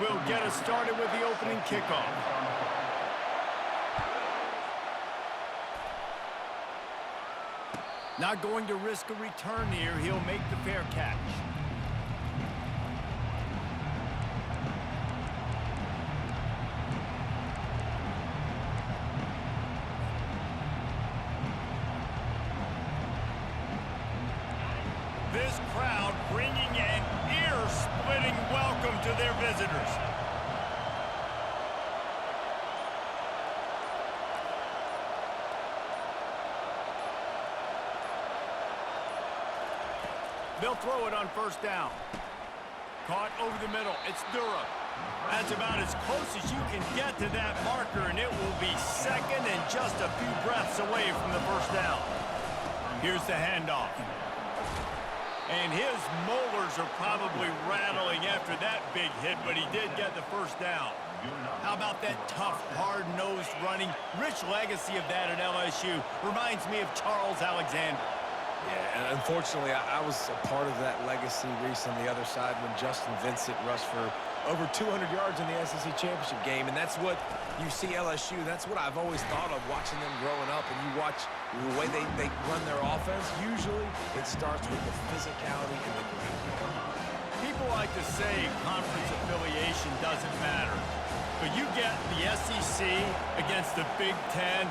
will get us started with the opening kickoff. Not going to risk a return here. He'll make the fair catch. This crowd bringing an ear-splitting welcome to their visitors. They'll throw it on first down. Caught over the middle. It's Durham. That's about as close as you can get to that marker, and it will be second and just a few breaths away from the first down. Here's the handoff. And his molars are probably rattling after that big hit, but he did get the first down. How about that tough, hard-nosed running? Rich legacy of that at LSU. Reminds me of Charles Alexander. Yeah, and unfortunately, I was a part of that legacy, Reese, on the other side when Justin Vincent rushed for over 200 yards in the SEC championship game, and that's what you see LSU. That's what I've always thought of watching them growing up, and you watch the way they run their offense. Usually, it starts with the physicality and the grit. People like to say conference affiliation doesn't matter, but you get the SEC against the Big Ten,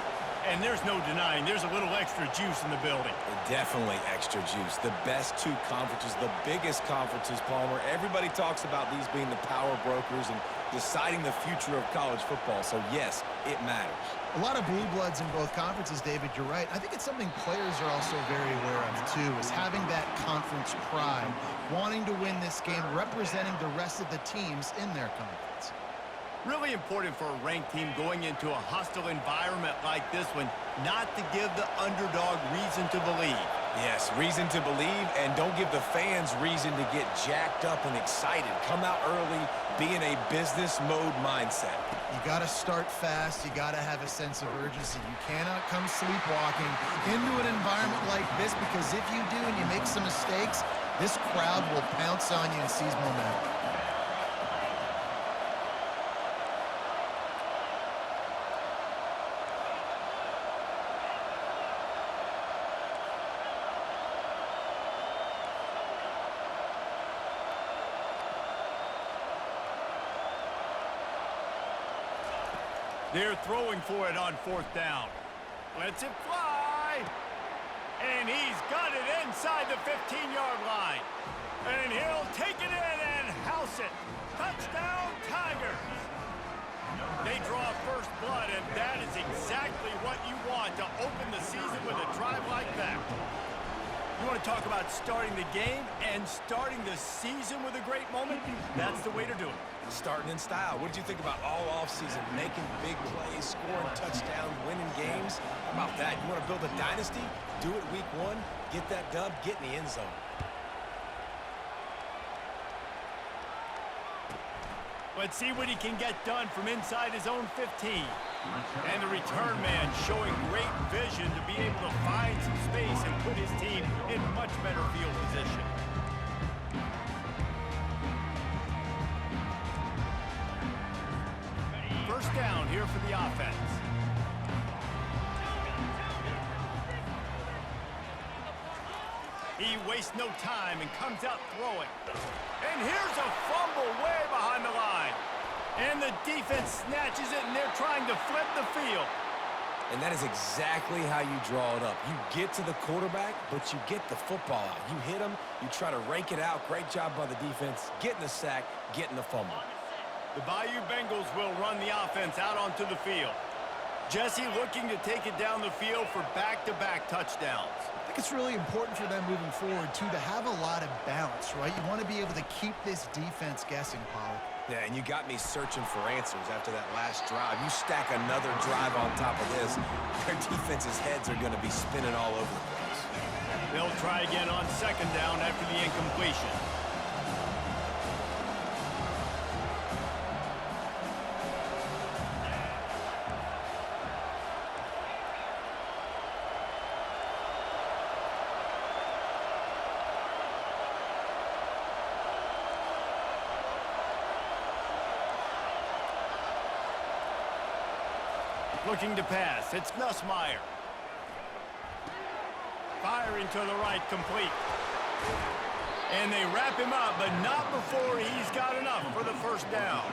and there's no denying there's a little extra juice in the building. Definitely extra juice. The best two conferences, the biggest conferences, Palmer. Everybody talks about these being the power brokers and deciding the future of college football. So, yes, it matters. A lot of blue bloods in both conferences, David. You're right. I think it's something players are also very aware of, too, is having that conference pride, wanting to win this game, representing the rest of the teams in their conference. Really important for a ranked team going into a hostile environment like this one, not to give the underdog reason to believe. Yes, reason to believe, and don't give the fans reason to get jacked up and excited. Come out early, be in a business mode mindset. You got to start fast. You got to have a sense of urgency. You cannot come sleepwalking into an environment like this, because if you do and you make some mistakes, this crowd will pounce on you and seize momentum. They're throwing for it on fourth down. Lets it fly. And he's got it inside the 15-yard line. And he'll take it in and house it. Touchdown, Tigers. They draw first blood, and that is exactly what you want to open the season with a drive like that. You want to talk about starting the game and starting the season with a great moment? That's the way to do it. Starting in style. What did you think about all offseason? Making big plays, scoring touchdowns, winning games? How about that? You want to build a dynasty? Do it week one. Get that dub. Get in the end zone. Let's see what he can get done from inside his own 15. And the return man showing great vision to be able to find some space and put his team in much better field position. First down here for the offense. He wastes no time and comes out throwing. And here's a fumble way behind the line. And the defense snatches it, and they're trying to flip the field. And that is exactly how you draw it up. You get to the quarterback, but you get the football out. You hit him, you try to rake it out. Great job by the defense. Getting the sack, getting the fumble. The Bayou Bengals will run the offense out onto the field. Jesse looking to take it down the field for back-to-back touchdowns. I think it's really important for them moving forward, too, to have a lot of balance, right? You want to be able to keep this defense guessing, Pollard. Yeah, and you got me searching for answers after that last drive. You stack another drive on top of this, their defense's heads are going to be spinning all over the place. They'll try again on second down after the incompletion. Looking to pass. It's Nussmeier. Firing to the right, complete. And they wrap him up, but not before he's got enough for the first down.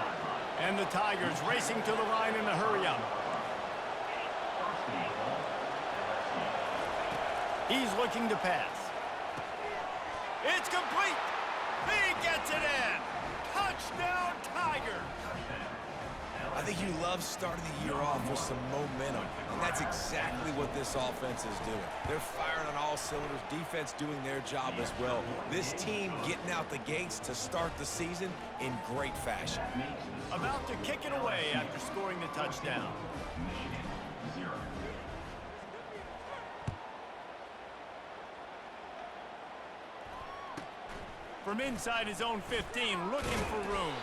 And the Tigers racing to the line in a hurry-up. He's looking to pass. It's complete. He gets it in. Touchdown, Tigers. I think you love starting the year off with some momentum, and that's exactly what this offense is doing. They're firing on all cylinders, defense doing their job as well. This team getting out the gates to start the season in great fashion. About to kick it away after scoring the touchdown. From inside his own 15, looking for room.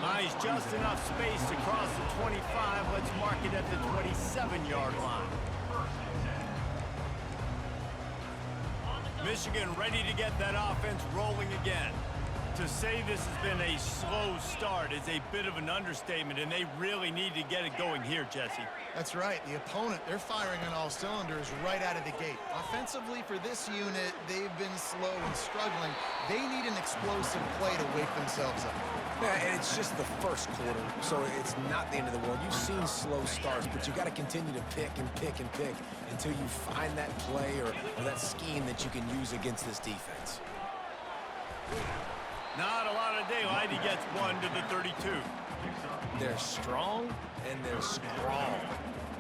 Nice, just enough space to cross the 25. Let's mark it at the 27-yard line. Michigan ready to get that offense rolling again. To say this has been a slow start is a bit of an understatement, and they really need to get it going here, Jesse. That's right. The opponent, they're firing on all cylinders right out of the gate. Offensively, for this unit, they've been slow and struggling. They need an explosive play to wake themselves up. Yeah, and it's just the first quarter, so it's not the end of the world. You've seen slow starts, but you got to continue to pick and pick and pick until you find that play or that scheme that you can use against this defense. Not a lot of daylight. He gets one to the 32. They're strong and they're strong.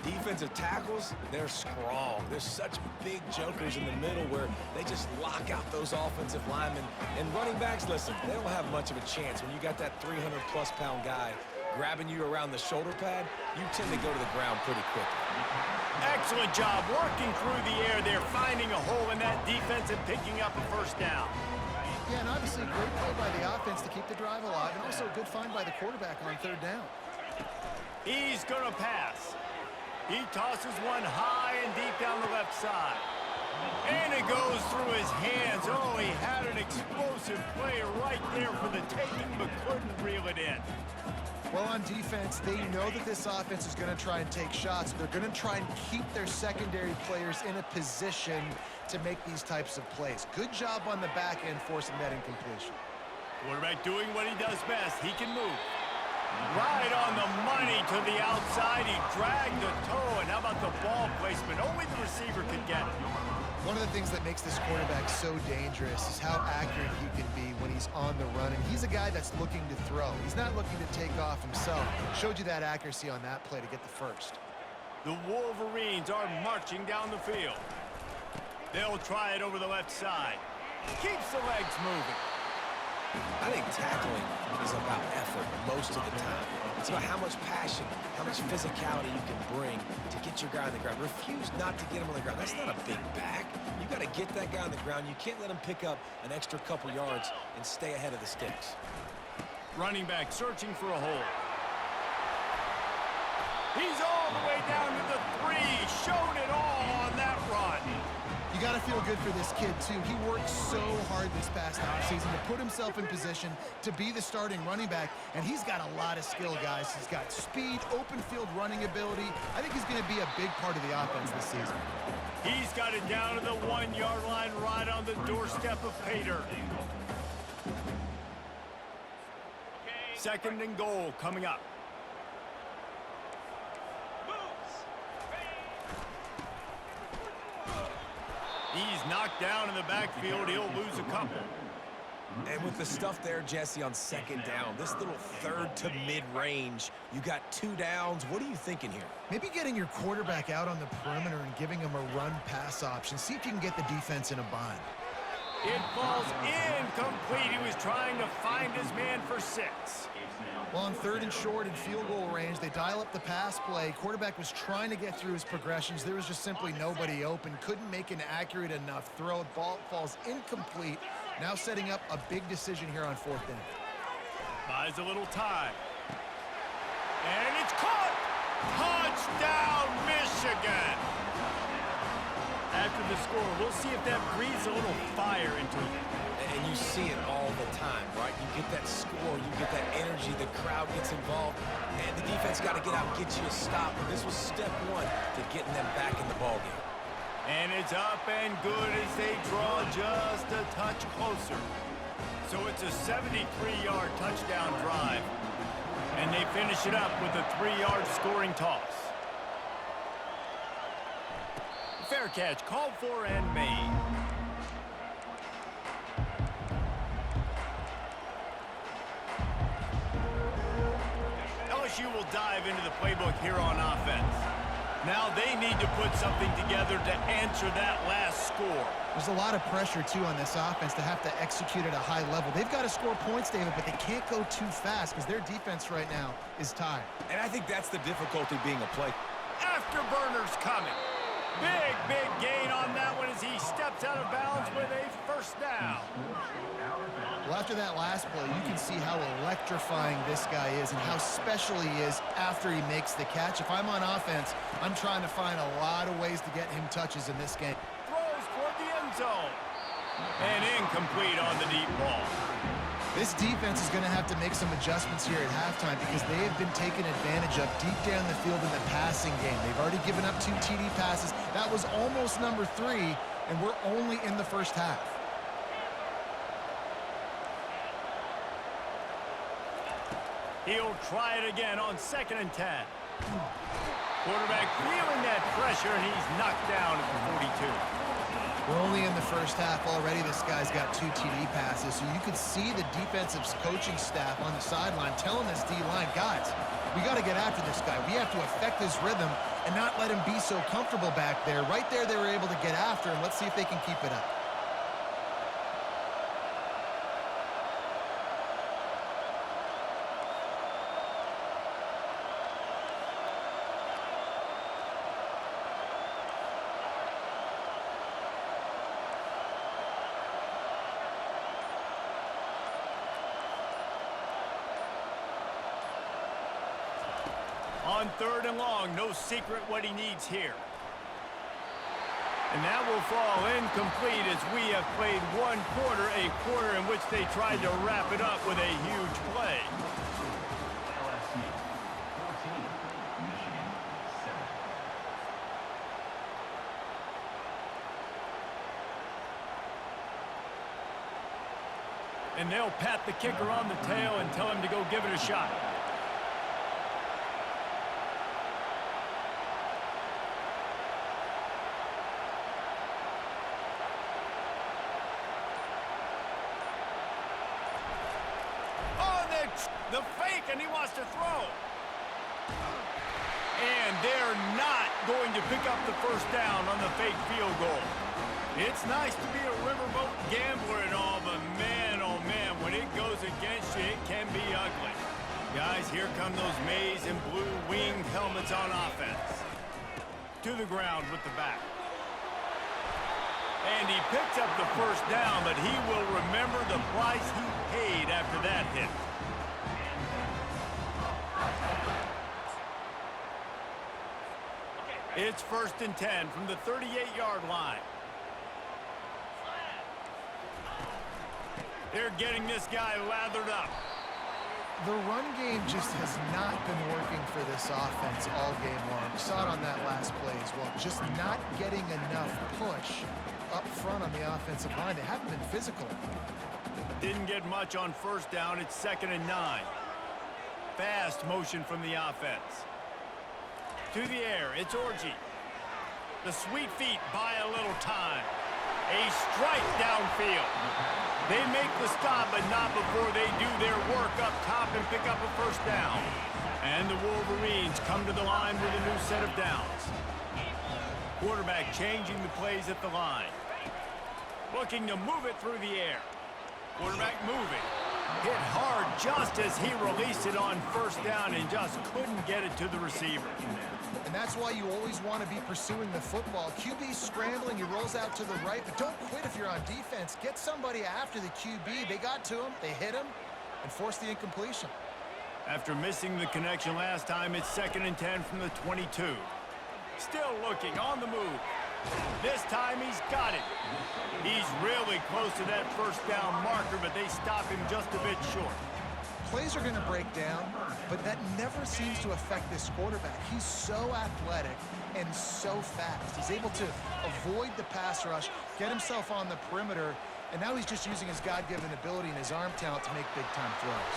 Defensive tackles, they're strong. There's such big jokers in the middle where they just lock out those offensive linemen. And running backs, listen, they don't have much of a chance. When you got that 300-plus pound guy grabbing you around the shoulder pad, you tend to go to the ground pretty quickly. Excellent job working through the air there, finding a hole in that defense and picking up a first down. Yeah, and obviously a great play by the offense to keep the drive alive, and also a good find by the quarterback on third down. He's going to pass. He tosses one high and deep down the left side. And it goes through his hands. Oh, he had an explosive play right there for the taking, but couldn't reel it in. Well, on defense, they know that this offense is going to try and take shots. They're going to try and keep their secondary players in a position to make these types of plays. Good job on the back end forcing that incompletion. Quarterback doing what he does best. He can move. Right on the money to the outside. He dragged the toe, and how about the ball placement? Only the receiver could get it. One of the things that makes this quarterback so dangerous is how accurate he can be when he's on the run. And he's a guy that's looking to throw. He's not looking to take off himself. Showed you that accuracy on that play to get the first. The Wolverines are marching down the field. They'll try it over the left side. Keeps the legs moving. I think tackling is about effort most of the time. It's about how much passion, how much physicality you can bring to get your guy on the ground. Refuse not to get him on the ground. That's not a big back. You got to get that guy on the ground. You can't let him pick up an extra couple yards and stay ahead of the sticks. Running back searching for a hole. He's all the way down to the 3. Showed it all on that run. You got to feel good for this kid, too. He worked so hard this past offseason to put himself in position to be the starting running back, and he's got a lot of skill, guys. He's got speed, open field running ability. I think he's going to be a big part of the offense this season. He's got it down to the 1-yard line right on the doorstep of Pater. Second and goal coming up. He's knocked down in the backfield. He'll lose a couple. And with the stuff there, Jesse, on second down, this little third to mid-range, you got 2 downs. What are you thinking here? Maybe getting your quarterback out on the perimeter and giving him a run-pass option. See if you can get the defense in a bind. It falls incomplete. He was trying to find his man for 6. Well, on third and short and field goal range, they dial up the pass play. Quarterback was trying to get through his progressions. There was just simply nobody open. Couldn't make an accurate enough throw. Ball falls incomplete. Now setting up a big decision here on fourth down. Buys a little time. And it's caught! Touchdown, Michigan! after the score. We'll see if that breathes a little fire into them. And you see it all the time, right? You get that score, you get that energy, the crowd gets involved, and the defense got to get out and get you a stop. And this was step one to getting them back in the ballgame. And it's up and good as they draw just a touch closer. So it's a 73-yard touchdown drive. And they finish it up with a 3-yard scoring toss. Fair catch called for and made. LSU will dive into the playbook here on offense. Now they need to put something together to answer that last score. There's a lot of pressure, too, on this offense to have to execute at a high level. They've got to score points, David, but they can't go too fast because their defense right now is tired. And I think that's the difficulty being a play. Afterburners coming. Big gain on that one as he steps out of bounds with a first down. Well, after that last play, you can see how electrifying this guy is and how special he is after he makes the catch. If I'm on offense, I'm trying to find a lot of ways to get him touches in this game. Throws toward the end zone. And incomplete on the deep ball. This defense is going to have to make some adjustments here at halftime because they have been taken advantage of deep down the field in the passing game. They've already given up 2 TD passes. That was almost number 3, and we're only in the first half. He'll try it again on 2nd and 10. Quarterback feeling that pressure, and he's knocked down at the 42. We're only in the first half already. This guy's got 2 TD passes, so you could see the defensive coaching staff on the sideline telling this D-line, guys, we got to get after this guy. We have to affect his rhythm and not let him be so comfortable back there. Right there, they were able to get after him. Let's see if they can keep it up. On 3rd and long, no secret what he needs here. And that will fall incomplete as we have played a quarter in which they tried to wrap it up with a huge play. And they'll pat the kicker on the tail and tell him to go give it a shot. The fake, and he wants to throw. And they're not going to pick up the first down on the fake field goal. It's nice to be a riverboat gambler and all, but man, oh man, when it goes against you, it can be ugly. Guys, here come those maize and blue winged helmets on offense. To the ground with the back. And he picks up the first down, but he will remember the price he paid after that hit. It's 1st and 10 from the 38-yard line. They're getting this guy lathered up. The run game just has not been working for this offense all game long. We saw it on that last play as well. Just not getting enough push up front on the offensive line. They haven't been physical. Didn't get much on 1st down. It's 2nd and 9. Fast motion from the offense. To the air, it's Orji. The sweet feet buy a little time. A strike downfield. They make the stop, but not before they do their work up top and pick up a first down. And the Wolverines come to the line with a new set of downs. Quarterback changing the plays at the line. Looking to move it through the air. Quarterback moving. Hit hard just as he released it on 1st down and just couldn't get it to the receiver. And that's why you always want to be pursuing the football. QB's scrambling, he rolls out to the right, but don't quit if you're on defense. Get somebody after the QB. They got to him, they hit him, and forced the incompletion. After missing the connection last time, it's 2nd and 10 from the 22. Still looking on the move. This time he's got it. He's really close to that first down marker, but they stop him just a bit short. Plays are going to break down, but that never seems to affect this quarterback. He's so athletic and so fast. He's able to avoid the pass rush, get himself on the perimeter, and now he's just using his God-given ability and his arm talent to make big-time throws.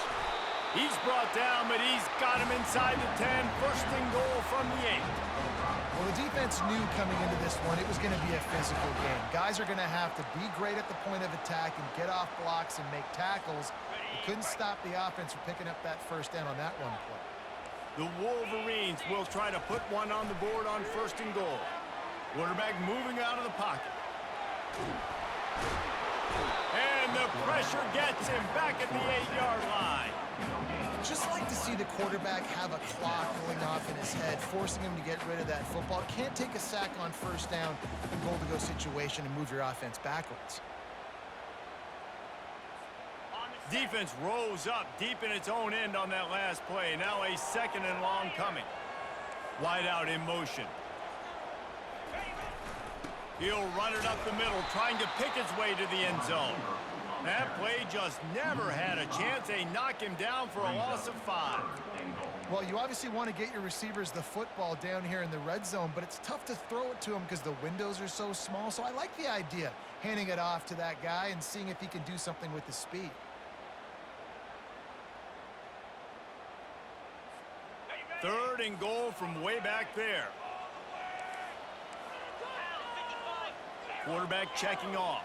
He's brought down, but he's got him inside the 10. First and goal from the 8. Well, the defense knew coming into this one it was going to be a physical game. Guys are going to have to be great at the point of attack and get off blocks and make tackles. They couldn't stop the offense from picking up that first down on that run play. The Wolverines will try to put one on the board on first and goal. Quarterback moving out of the pocket. And the pressure gets him back at the 8-yard line. Just like to see the quarterback have a clock going off in his head, forcing him to get rid of that football. Can't take a sack on first down in goal-to-go situation and move your offense backwards. Defense rolls up deep in its own end on that last play. Now a second and long coming. Wide out in motion. He'll run it up the middle, trying to pick his way to the end zone. That play just never had a chance. They knock him down for a loss of 5. Well, you obviously want to get your receivers the football down here in the red zone, but it's tough to throw it to them because the windows are so small. So I like the idea, handing it off to that guy and seeing if he can do something with the speed. Third and goal from way back there. Quarterback checking off.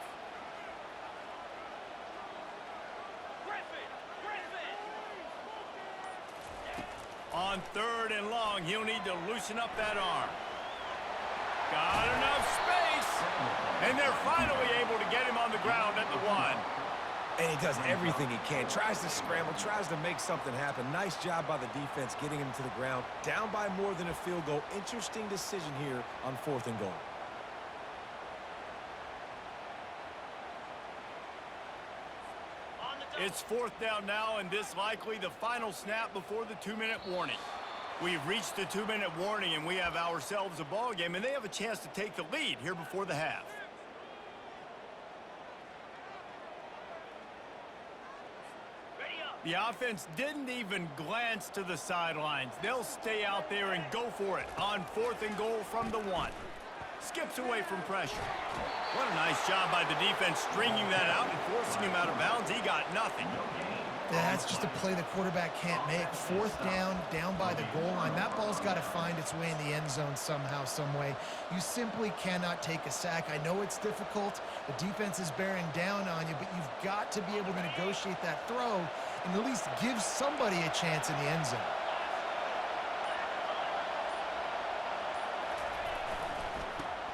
On third and long, he'll need to loosen up that arm. Got enough space. And they're finally able to get him on the ground at the 1. And he does everything he can. Tries to scramble, tries to make something happen. Nice job by the defense getting him to the ground. Down by more than a field goal. Interesting decision here on fourth and goal. It's fourth down now, and this likely the final snap before the 2-minute warning. We've reached the 2-minute warning, and we have ourselves a ball game, and they have a chance to take the lead here before the half. The offense didn't even glance to the sidelines. They'll stay out there and go for it on fourth and goal from the 1. Skips away from pressure. What a nice job by the defense stringing that out and forcing him out of bounds. He got nothing. That's just a play the quarterback can't make. Fourth down, down by the goal line. That ball's got to find its way in the end zone somehow, some way. You simply cannot take a sack. I know it's difficult. The defense is bearing down on you, but you've got to be able to negotiate that throw and at least give somebody a chance in the end zone.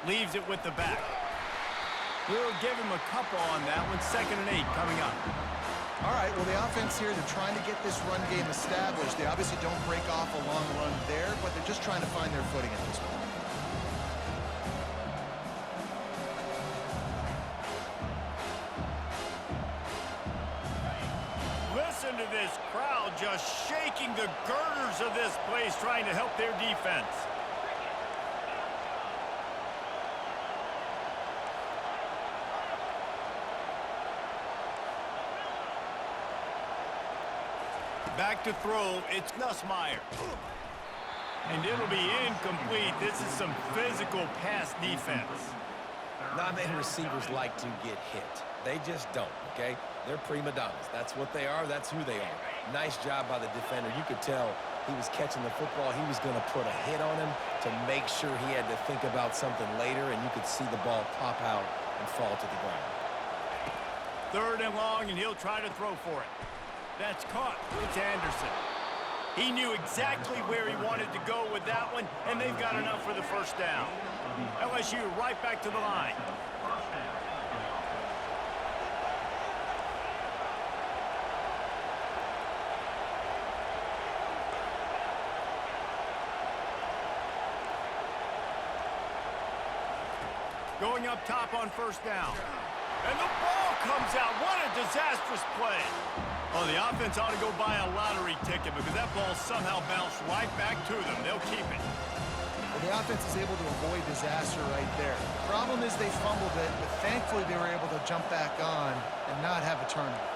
Leaves it with the back. We'll give him a couple on that one. 2nd and 8 coming up. All right, well, the offense here, they're trying to get this run game established. They obviously don't break off a long run there, but they're just trying to find their footing at this point. Listen to this crowd just shaking the girders of this place, trying to help their defense. Back to throw, it's Nussmeier. And it'll be incomplete. This is some physical pass defense. Not many receivers like to get hit. They just don't, okay? They're prima donnas. That's what they are. That's who they are. Nice job by the defender. You could tell he was catching the football. He was going to put a hit on him to make sure he had to think about something later, and you could see the ball pop out and fall to the ground. Third and long, and he'll try to throw for it. That's caught. It's Anderson. He knew exactly where he wanted to go with that one, and they've got enough for the first down. LSU right back to the line. Going up top on first down. And the ball comes out. What a disastrous play. Oh, the offense ought to go buy a lottery ticket because that ball somehow bounced right back to them. They'll keep it. Well, the offense is able to avoid disaster right there. The problem is they fumbled it, but thankfully they were able to jump back on and not have a turnover.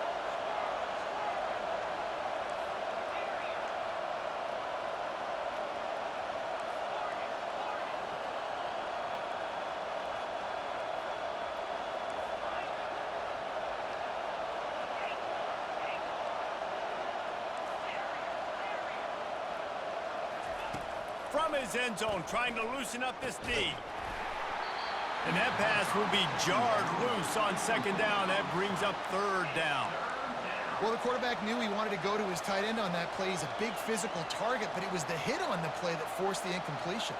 From his end zone, trying to loosen up this D. And that pass will be jarred loose on second down. That brings up third down. Well, the quarterback knew he wanted to go to his tight end on that play. He's a big physical target, but it was the hit on the play that forced the incompletion.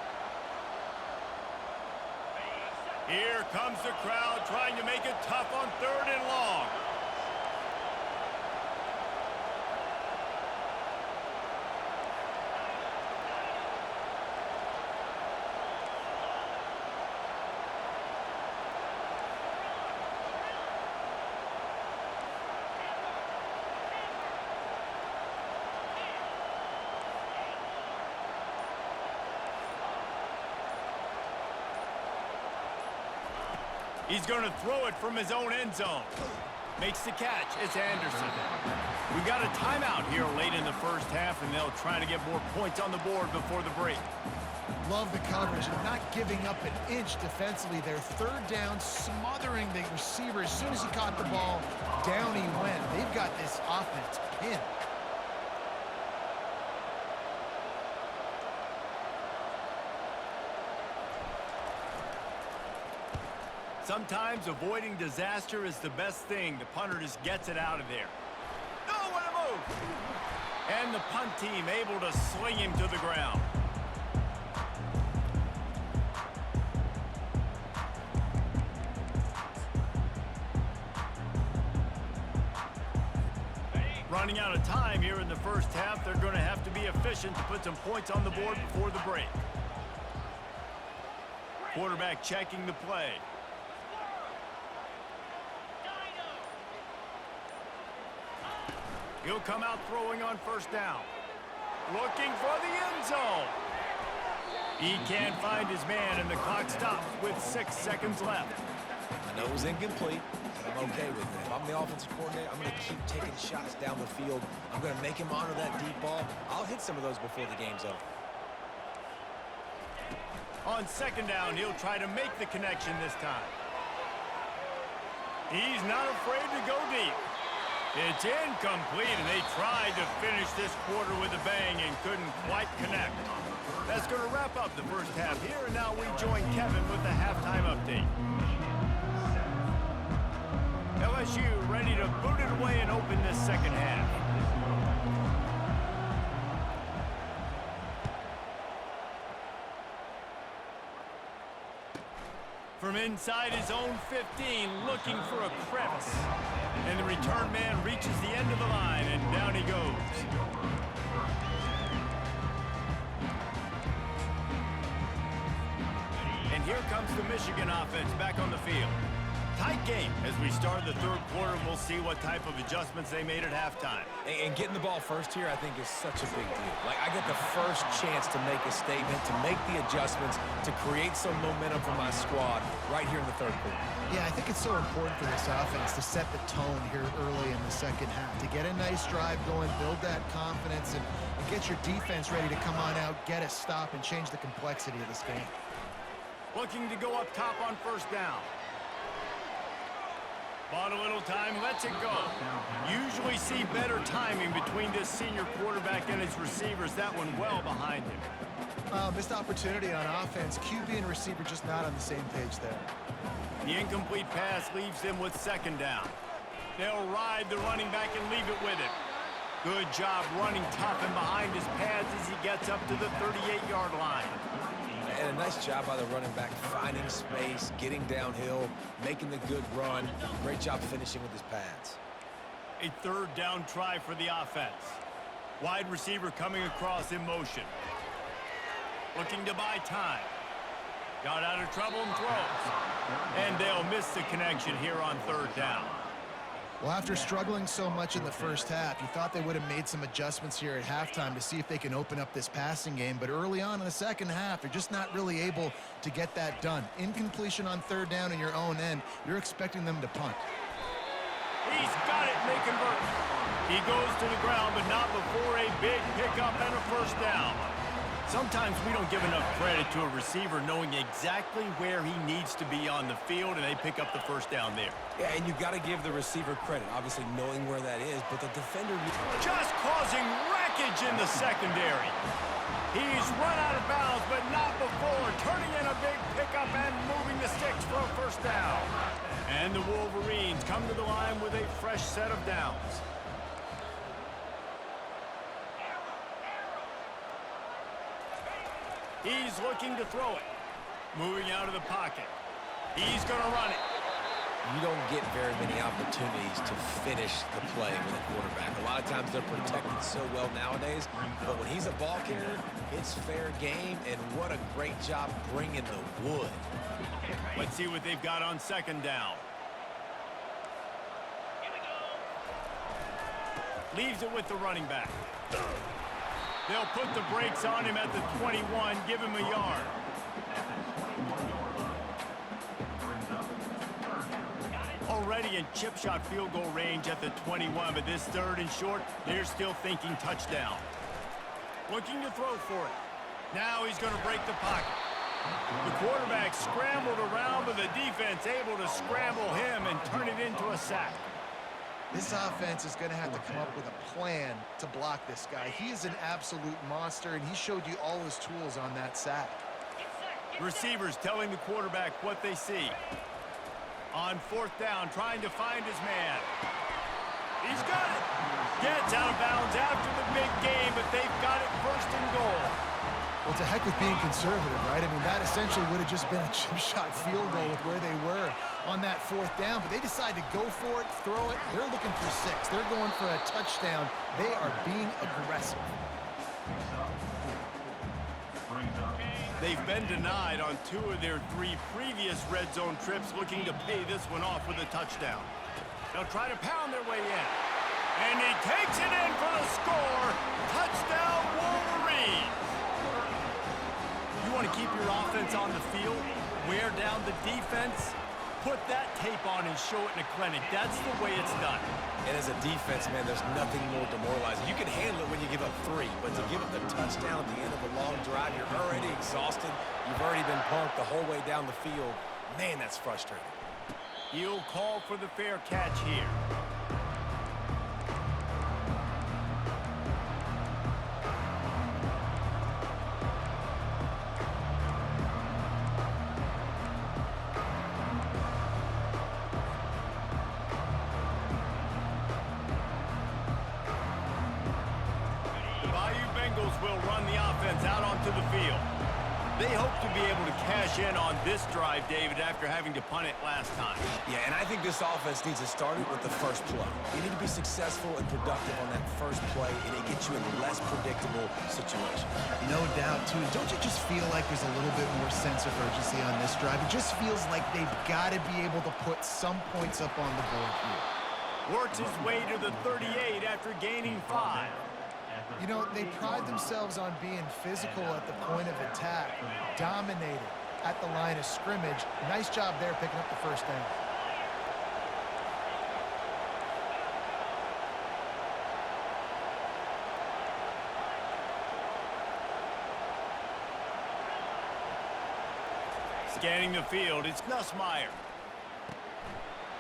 Here comes the crowd trying to make it tough on third and long. He's going to throw it from his own end zone. Makes the catch. It's Anderson. We got a timeout here late in the first half, and they'll try to get more points on the board before the break. Love the coverage and not giving up an inch defensively. Their third down, smothering the receiver. As soon as he caught the ball, down he went. They've got this offense pinned. Sometimes avoiding disaster is the best thing. The punter just gets it out of there. Oh, what a move! And the punt team able to sling him to the ground. Running out of time here in the first half. They're going to have to be efficient to put some points on the board before the break. Quarterback checking the play. He'll come out throwing on first down. Looking for the end zone. He can't find his man, and the clock stops with 6 seconds left. I know it was incomplete, but I'm okay with it. If I'm the offensive coordinator, I'm going to keep taking shots down the field. I'm going to make him honor that deep ball. I'll hit some of those before the game's over. On second down, he'll try to make the connection this time. He's not afraid to go deep. It's incomplete, and they tried to finish this quarter with a bang and couldn't quite connect. That's going to wrap up the first half here, and now we join Kevin with the halftime update. LSU ready to boot it away and open this second half. From inside his own 15, looking for a crevice. And the return man reaches the end of the line, and down he goes. And here comes the Michigan offense back on the field. Tight game as we start the third quarter, and we'll see what type of adjustments they made at halftime. And getting the ball first here, I think, is such a big deal. Like, I get the first chance to make a statement, to make the adjustments, to create some momentum for my squad right here in the third quarter. Yeah, I think it's so important for this offense to set the tone here early in the second half, to get a nice drive going, build that confidence, and get your defense ready to come on out, get a stop, and change the complexity of this game. Looking to go up top on first down. Bought a little time, lets it go. Usually see better timing between this senior quarterback and his receivers. That one well behind him. Missed opportunity on offense. QB and receiver just not on the same page there. The incomplete pass leaves them with second down. They'll ride the running back and leave it with him. Good job running tough and behind his pads as he gets up to the 38-yard line. And a nice job by the running back, finding space, getting downhill, making the good run. Great job finishing with his pads. A third down try for the offense. Wide receiver coming across in motion. Looking to buy time. Got out of trouble and throws. And they'll miss the connection here on third down. Well, after struggling so much in the first half, you thought they would have made some adjustments here at halftime to see if they can open up this passing game. But early on in the second half, they're just not really able to get that done. Incompletion on third down in your own end, you're expecting them to punt. He's got it, may convert. He goes to the ground, but not before a big pickup and a first down. Sometimes we don't give enough credit to a receiver knowing exactly where he needs to be on the field, and they pick up the first down there. Yeah, and you've got to give the receiver credit, obviously knowing where that is, but the defender... Just causing wreckage in the secondary. He's run out of bounds, but not before turning in a big pickup and moving the sticks for a first down. And the Wolverines come to the line with a fresh set of downs. He's looking to throw it. Moving out of the pocket. He's going to run it. You don't get very many opportunities to finish the play with a quarterback. A lot of times they're protected so well nowadays, but when he's a ball carrier, it's fair game, and what a great job bringing the wood. Let's see what they've got on second down. Leaves it with the running back. They'll put the brakes on him at the 21, give him a yard. Already in chip shot field goal range at the 21, but this third and short, they're still thinking touchdown. Looking to throw for it. Now he's going to break the pocket. The quarterback scrambled around, but the defense able to scramble him and turn it into a sack. This offense is going to have to come up with a plan to block this guy. He is an absolute monster, and he showed you all his tools on that sack. Receivers telling the quarterback what they see. On fourth down, trying to find his man. He's got it. Gets out of bounds after the big game, but they've got it first and goal. Well, to heck with being conservative, right? I mean, that essentially would have just been a chip shot field goal with where they were on that fourth down, but they decide to go for it, throw it. They're looking for 6. They're going for a touchdown. They are being aggressive. They've been denied on 2 of their 3 previous red zone trips, looking to pay this one off with a touchdown. They'll try to pound their way in. And he takes it in for the score. Touchdown, Wolverines. You want to keep your offense on the field, wear down the defense, put that tape on and show it in a clinic. That's the way it's done. And as a defense, man, there's nothing more demoralizing. You can handle it when you give up 3, but to give up the touchdown at the end of a long drive, you're already exhausted. You've already been punked the whole way down the field. Man, that's frustrating. He'll call for the fair catch here. Will run the offense out onto the field. They hope to be able to cash in on this drive, David, after having to punt it last time. Yeah, and I think this offense needs to start it with the first play. You need to be successful and productive on that first play, and it gets you in less predictable situations. No doubt, too. Don't you just feel like there's a little bit more sense of urgency on this drive? It just feels like they've got to be able to put some points up on the board here. Works his way to the 38 after gaining 5. You know, they pride themselves on being physical at the point of attack, dominated at the line of scrimmage. Nice job there picking up the first down. Scanning the field, it's Nussmeier.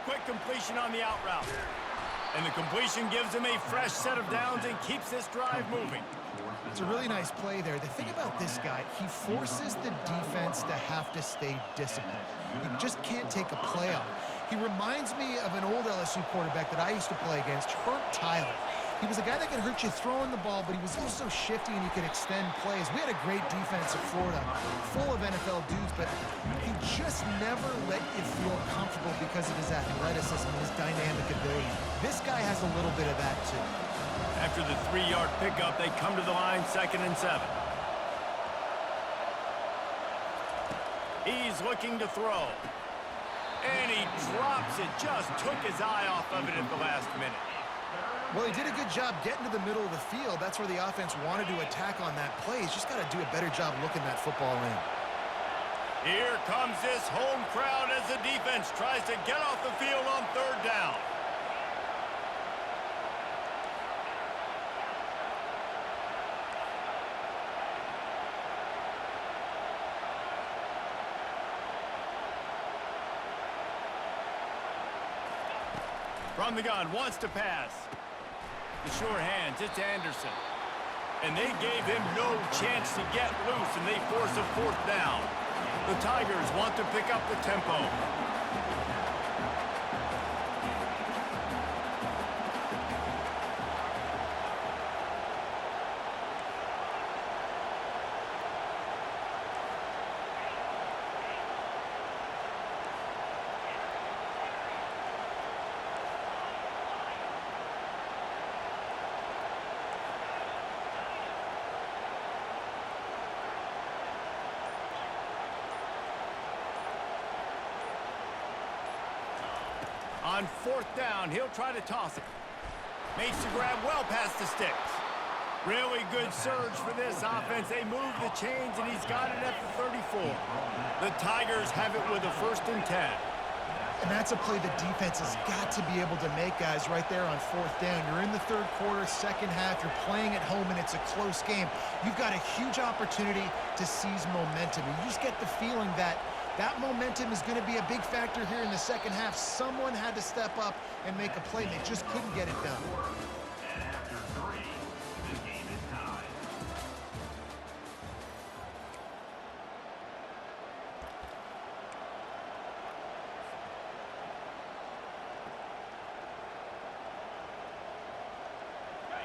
Quick completion on the out route. And the completion gives him a fresh set of downs and keeps this drive moving. It's a really nice play there. The thing about this guy, he forces the defense to have to stay disciplined. You just can't take a play off. He reminds me of an old LSU quarterback that I used to play against, Herb Tyler. He was a guy that could hurt you throwing the ball, but he was also shifty and he could extend plays. We had a great defense at Florida, full of NFL dudes, but he just never let you feel comfortable because of his athleticism and his dynamic ability. This guy has a little bit of that, too. After the 3-yard pickup, they come to the line, 2nd and 7. He's looking to throw. And he drops it. Just took his eye off of it at the last minute. Well, he did a good job getting to the middle of the field. That's where the offense wanted to attack on that play. He's just got to do a better job looking that football in. Here comes this home crowd as the defense tries to get off the field on third down. From the gun, wants to pass. The sure hands, it's Anderson. And they gave him no chance to get loose, and they force a fourth down. The Tigers want to pick up the tempo. On fourth down, he'll try to toss it. Makes the grab well past the sticks. Really good surge for this offense. They move the chains, and he's got it at the 34. The Tigers have it with a 1st and 10. And that's a play the defense has got to be able to make, guys, right there on fourth down. You're in the third quarter, second half. You're playing at home, and it's a close game. You've got a huge opportunity to seize momentum. You just get the feeling that that momentum is going to be a big factor here in the second half. Someone had to step up and make a play. They just couldn't get it done.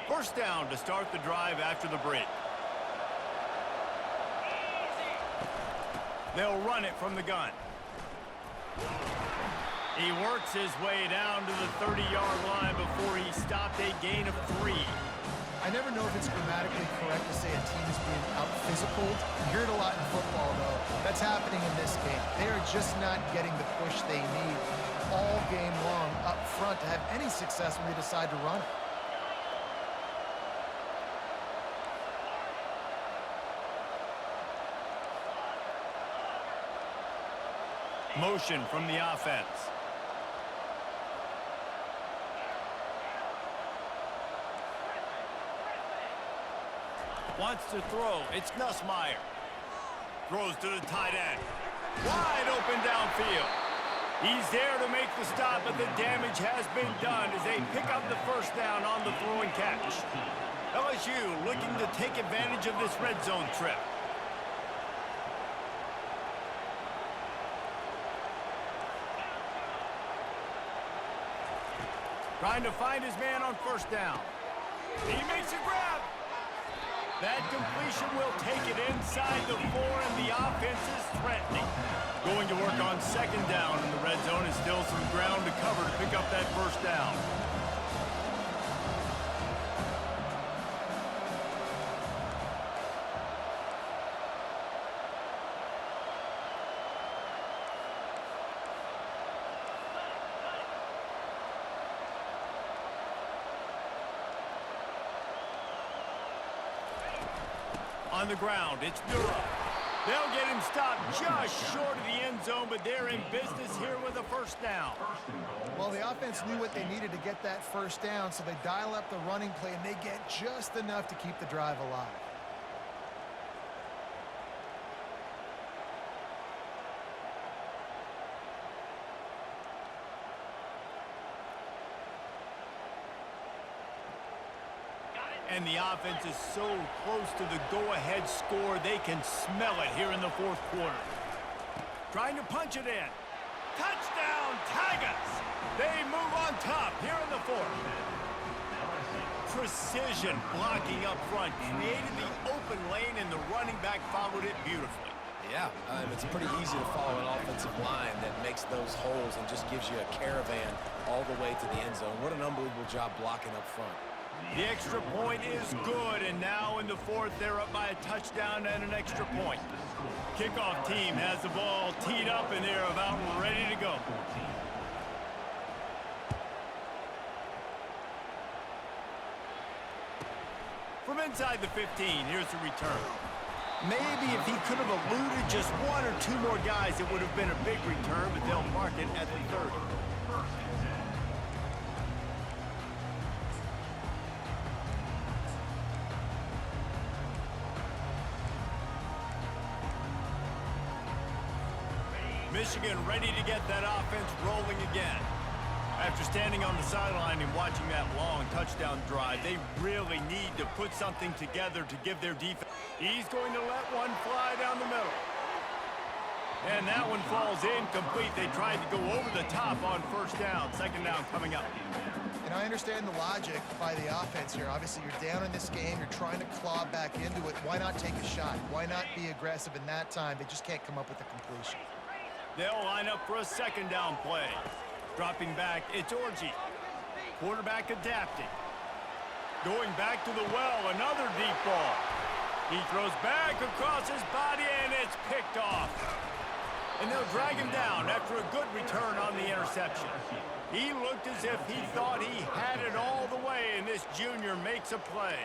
First down to start the drive after the break. They'll run it from the gun. He works his way down to the 30-yard line before he stopped a gain of 3. I never know if it's grammatically correct to say a team is being out-physicaled. You hear it a lot in football, though. That's happening in this game. They are just not getting the push they need all game long up front to have any success when they decide to run it. Motion from the offense. Wants to throw. It's Nussmeier. Throws to the tight end. Wide open downfield. He's there to make the stop, but the damage has been done as they pick up the first down on the throw and catch. LSU looking to take advantage of this red zone trip. Trying to find his man on first down. He makes a grab. That completion will take it inside the 4, and the offense is threatening. Going to work on second down, and the red zone is still some ground to cover to pick up that first down. On the ground, it's Durham. They'll get him stopped just short of the end zone, but they're in business here with a first down. Well, the offense knew what they needed to get that first down, so they dial up the running play, and they get just enough to keep the drive alive. And the offense is so close to the go-ahead score, they can smell it here in the fourth quarter. Trying to punch it in. Touchdown, Tigers! They move on top here in the fourth. Precision blocking up front, created the open lane, and the running back followed it beautifully. Yeah, it's pretty easy to follow an offensive line that makes those holes and just gives you a caravan all the way to the end zone. What an unbelievable job blocking up front. The extra point is good, and now in the fourth, they're up by a touchdown and an extra point. Kickoff team has the ball teed up, and they're about ready to go. From inside the 15, here's the return. Maybe if he could have eluded just one or two more guys, it would have been a big return, but they'll mark it at the 30. Michigan ready to get that offense rolling again. After standing on the sideline and watching that long touchdown drive, they really need to put something together to give their defense. He's going to let one fly down the middle. And that one falls incomplete. They tried to go over the top on first down. Second down coming up. And I understand the logic by the offense here. Obviously, you're down in this game. You're trying to claw back into it. Why not take a shot? Why not be aggressive in that time? They just can't come up with a completion. They'll line up for a second down play. Dropping back, it's Orji. Quarterback adapting. Going back to the well, another deep ball. He throws back across his body, and it's picked off. And they'll drag him down after a good return on the interception. He looked as if he thought he had it all the way, and this junior makes a play.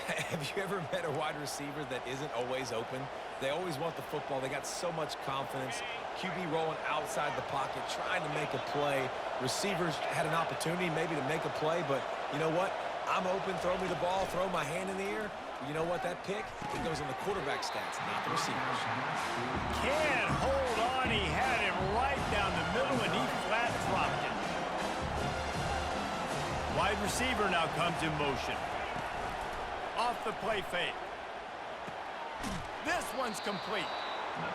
Have you ever met a wide receiver that isn't always open? They always want the football. They got so much confidence. QB rolling outside the pocket, trying to make a play. Receivers had an opportunity maybe to make a play, but you know what? I'm open, throw me the ball, throw my hand in the air. You know what? That pick, it goes in the quarterback stats, not the receivers. Can't hold on. He had it right down the middle, and he flat dropped it. Wide receiver now comes in motion. Off the play fake. This one's complete.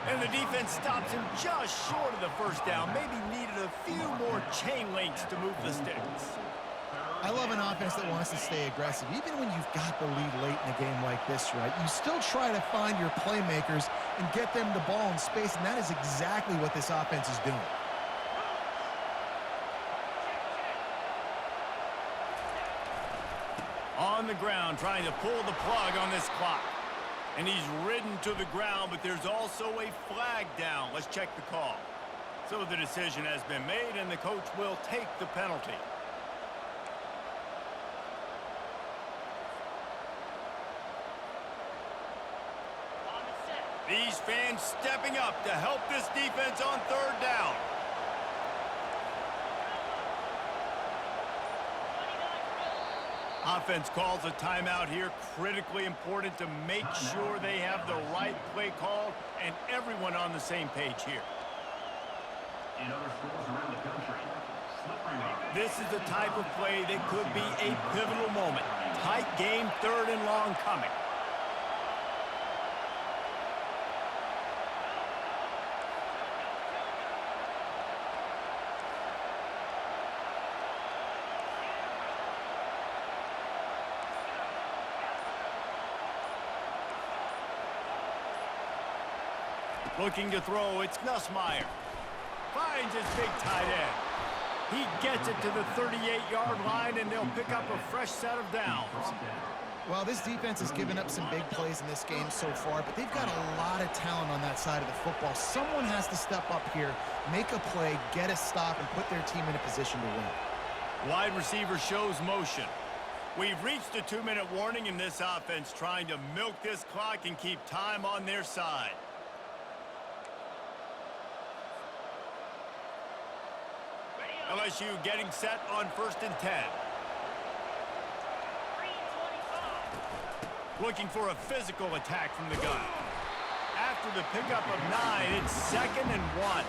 And the defense stops him just short of the first down. Maybe needed a few more chain links to move the sticks. I love an offense that wants to stay aggressive. Even when you've got the lead late in a game like this, right, you still try to find your playmakers and get them the ball in space, and that is exactly what this offense is doing. On the ground, trying to pull the plug on this clock. And he's ridden to the ground, but there's also a flag down. Let's check the call. So the decision has been made, and the coach will take the penalty. These fans stepping up to help this defense on third down. Offense calls a timeout here. Critically important to make sure they have the right play call and everyone on the same page here. In other schools around the country, this is the type of play that could be a pivotal moment. Tight game, third and long coming. Looking to throw, it's Nussmeier. Finds his big tight end. He gets it to the 38-yard line, and they'll pick up a fresh set of downs. Well, this defense has given up some big plays in this game so far, but they've got a lot of talent on that side of the football. Someone has to step up here, make a play, get a stop, and put their team in a position to win. Wide receiver shows motion. We've reached a 2-minute warning in this offense, trying to milk this clock and keep time on their side. LSU getting set on 1st and 10. Looking for a physical attack from the gun. After the pickup of 9, it's 2nd and 1.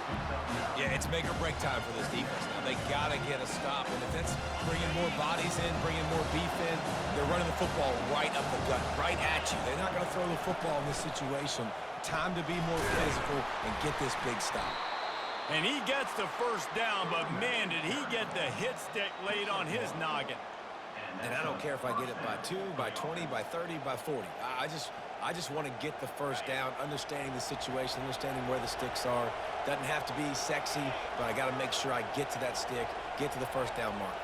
Yeah, it's make or break time for this defense now. They got to get a stop. And if it's bringing more bodies in, bringing more beef in, they're running the football right up the gut, right at you. They're not going to throw the football in this situation. Time to be more physical and get this big stop. And he gets the first down, but man, did he get the hit stick laid on his noggin. And I don't care if I get it by 2, by 20, by 30, by 40. I just want to get the first down, understanding the situation, understanding where the sticks are. Doesn't have to be sexy, but I got to make sure I get to that stick, get to the first down mark.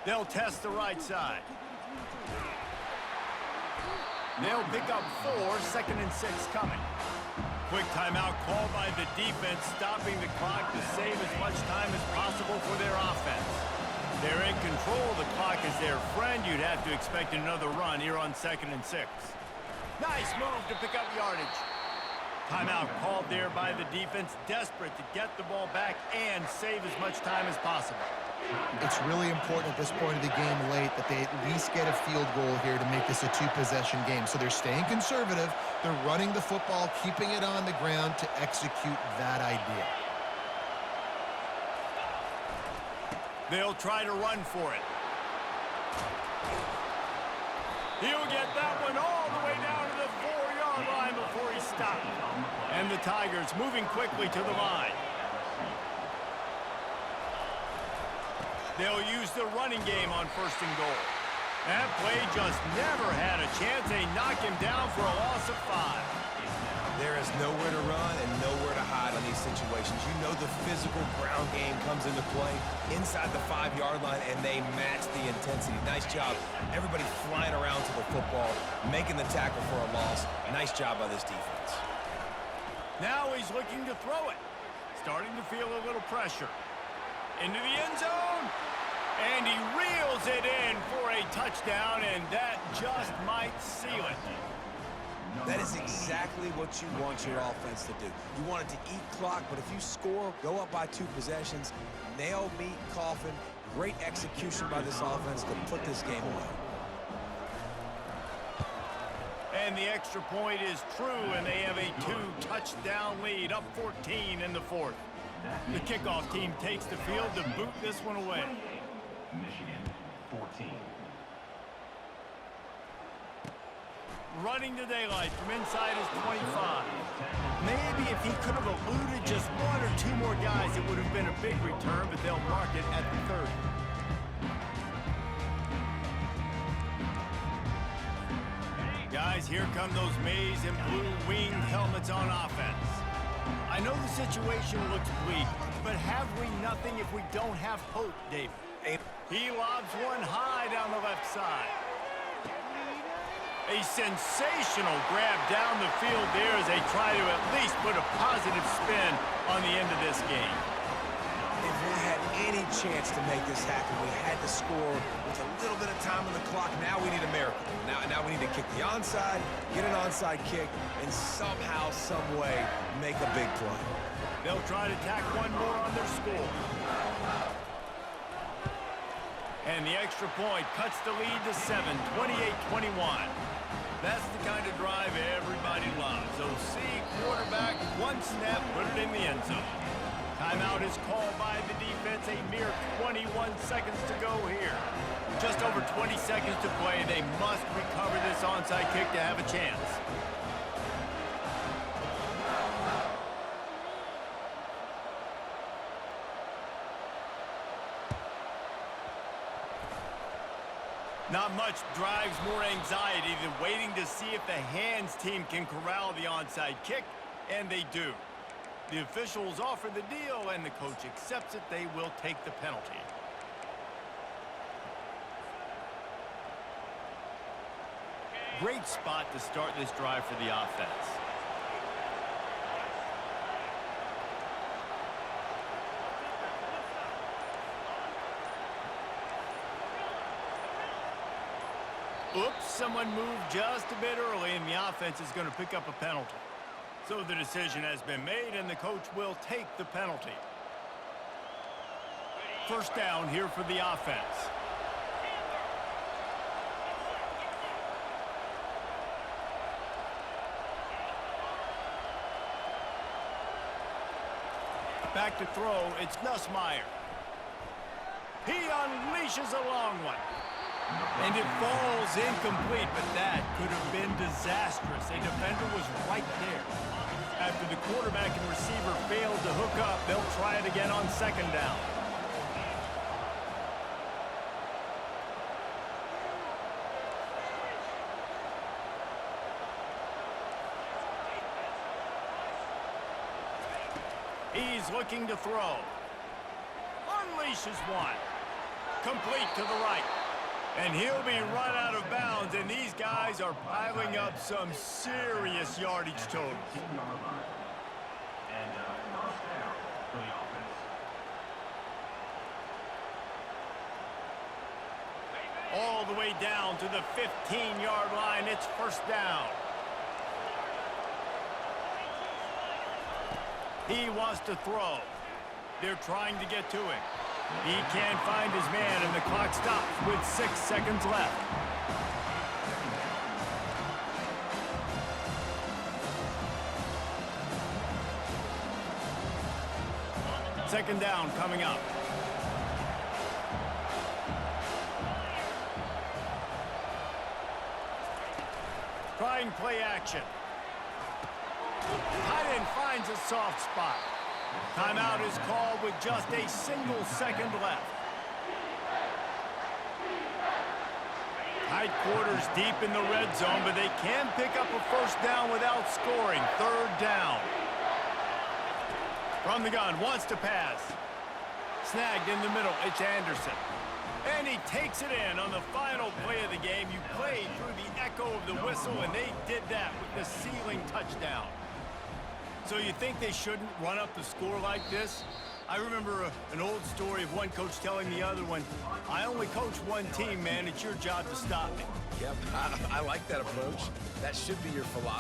They'll test the right side. They'll pick up 4, 2nd and 6 coming. Quick timeout called by the defense, stopping the clock to save as much time as possible for their offense. They're in control of the clock as their friend. You'd have to expect another run here on 2nd and 6. Nice move to pick up yardage. Timeout called there by the defense, desperate to get the ball back and save as much time as possible. It's really important at this point of the game late that they at least get a field goal here to make this a 2-possession game. So they're staying conservative. They're running the football, keeping it on the ground to execute that idea. They'll try to run for it. He'll get that one all the way down to the 4-yard line before he stopped. And the Tigers moving quickly to the line. They'll use the running game on 1st and goal. That play just never had a chance. They knock him down for a loss of 5. There is nowhere to run and nowhere to hide on these situations. You know the physical ground game comes into play inside the 5-yard line, and they match the intensity. Nice job. Everybody flying around to the football, making the tackle for a loss. Nice job by this defense. Now he's looking to throw it. Starting to feel a little pressure. Into the end zone. And he reels it in for a touchdown, and that just might seal it. That is exactly what you want your offense to do. You want it to eat clock, but if you score, go up by 2 possessions, nail, meet, coffin. Great execution by this offense to put this game away. And the extra point is true, and they have a 2-touchdown lead, up 14 in the 4th. The kickoff team takes the field to boot this one away. Michigan, 14. Running to daylight from inside his 25. Maybe if he could have eluded just 1 or 2 more guys, it would have been a big return, but they'll mark it at the 30. Guys, here come those maize and blue winged helmets on offense. I know the situation looks bleak, but have we nothing if we don't have hope, David? He lobs one high down the left side. A sensational grab down the field there as they try to at least put a positive spin on the end of this game. If we had any chance to make this happen, we had to score with a little bit of time on the clock. Now we need a miracle. Now we need to kick the onside, get an onside kick, and somehow, some way, make a big play. They'll try to tack one more on their score. And the extra point cuts the lead to 7, 28-21. That's the kind of drive everybody loves. OC, quarterback, one snap, put it in the end zone. Timeout is called by the defense. A mere 21 seconds to go here. Just over 20 seconds to play. They must recover this onside kick to have a chance. Not much drives more anxiety than waiting to see if the hands team can corral the onside kick, and they do. The officials offer the deal, and the coach accepts it. They will take the penalty. Great spot to start this drive for the offense. Oops, someone moved just a bit early, and the offense is going to pick up a penalty. So the decision has been made, and the coach will take the penalty. First down here for the offense. Back to throw, it's Nussmeier. He unleashes a long one. And it falls incomplete, but that could have been disastrous. A defender was right there. After the quarterback and receiver failed to hook up, they'll try it again on second down. He's looking to throw. Unleashes one. Complete to the right. And he'll be run out of bounds, and these guys are piling up some serious yardage totals. 15-yard line. And first down for the offense. All the way down to the 15-yard line. It's first down. He wants to throw. They're trying to get to him. He can't find his man, and the clock stops with 6 seconds left. Second down coming up. Trying play action. Tight end finds a soft spot. Timeout is called with just a single second left. Tight quarters deep in the red zone, but they can pick up a first down without scoring. Third down. From the gun, wants to pass. Snagged in the middle, it's Anderson. And he takes it in on the final play of the game. You played through the echo of the whistle, and they did that with the ceiling touchdown. So you think they shouldn't run up the score like this? I remember an old story of one coach telling the other one, I only coach one team, man. It's your job to stop me. Yep, I like that approach. That should be your philosophy.